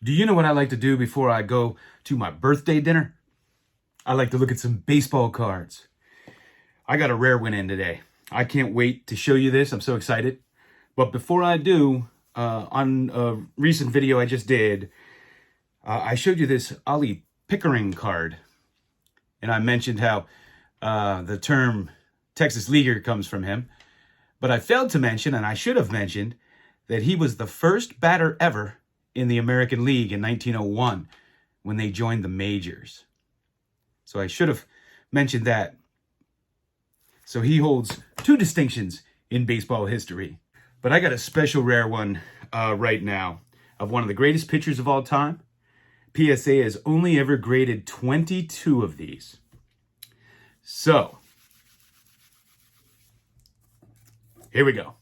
Do you know what I like to do before I go to my birthday dinner? I like to look at some baseball cards. I got a rare one in today. I can't wait to show you this. I'm so excited. But before I do, on a recent video I just did, I showed you this Ollie Pickering card. And I mentioned how the term Texas Leaguer comes from him. But I failed to mention, and I should have mentioned, that he was the first batter ever in the American League in 1901 when they joined the majors. So I should have mentioned that. So he holds two distinctions in baseball history. But I got a special rare one right now of one of the greatest pitchers of all time. PSA has only ever graded 22 of these. So, here we go.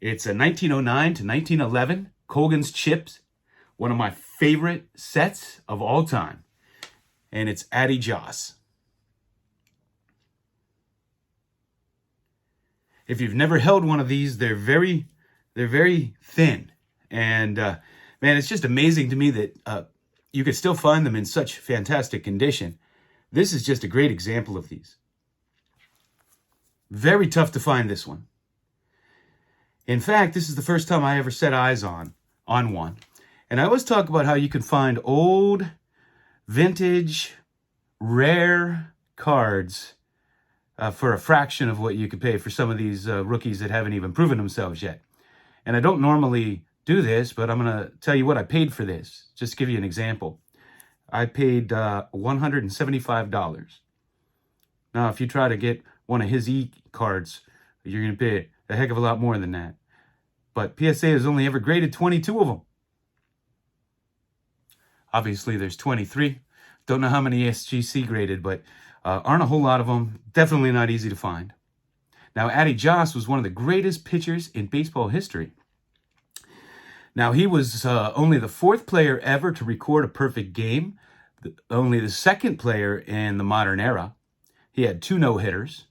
It's a 1909 to 1911 Colgan's Chips, one of my favorite sets of all time. And it's Addie Joss. If you've never held one of these, they're very thin. And man, it's just amazing to me that you could still find them in such fantastic condition. This is just a great example of these. Very tough to find this one. In fact, this is the first time I ever set eyes on one. And I always talk about how you can find old, vintage, rare cards for a fraction of what you could pay for some of these rookies that haven't even proven themselves yet. And I don't normally do this, but I'm going to tell you what I paid for this. Just to give you an example. I paid $175. Now, if you try to get one of his e-cards, you're going to pay a heck of a lot more than that. But PSA has only ever graded 22 of them. Obviously, there's 23. Don't know how many SGC graded, but aren't a whole lot of them. Definitely not easy to find. Now, Addie Joss was one of the greatest pitchers in baseball history. Now, he was only the fourth player ever to record a perfect game, only the second player in the modern era. He had 2 no-hitters.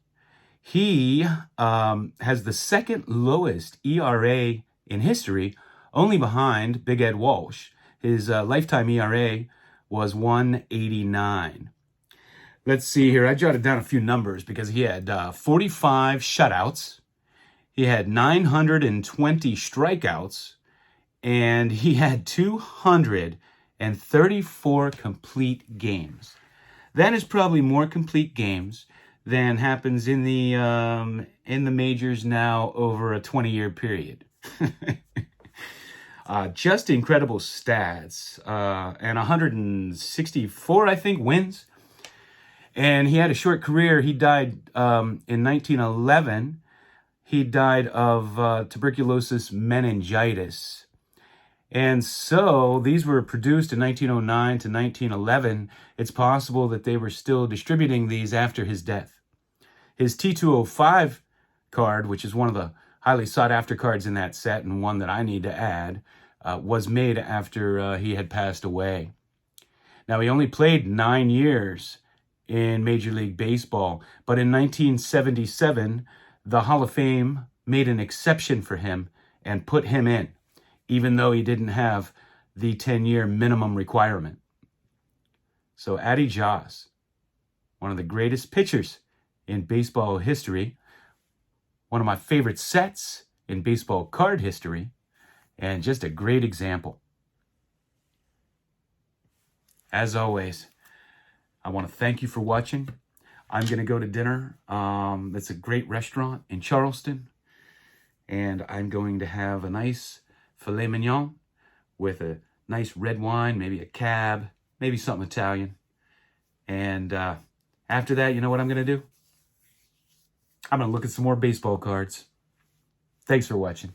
He has the second lowest ERA in history, only behind Big Ed Walsh. His lifetime ERA was 1.89. Let's see here. I jotted down a few numbers because he had 45 shutouts. He had 920 strikeouts. And he had 234 complete games. That is probably more complete games than happens in the majors now over a 20-year period. Just incredible stats. And 164, I think, wins. And he had a short career. He died in 1911. He died of tuberculosis meningitis. And so these were produced in 1909 to 1911. It's possible that they were still distributing these after his death. His T205 card, which is one of the highly sought after cards in that set and one that I need to add, was made after he had passed away. Now, he only played 9 years in Major League Baseball, but in 1977, the Hall of Fame made an exception for him and put him in, even though he didn't have the 10-year minimum requirement. So Addie Joss, one of the greatest pitchers in baseball history, one of my favorite sets in baseball card history, and just a great example. As always, I want to thank you for watching. I'm going to go to dinner. It's a great restaurant in Charleston, and I'm going to have a nice filet mignon with a nice red wine, maybe a cab, maybe something Italian. And after that, you know what I'm going to do? I'm going to look at some more baseball cards. Thanks for watching.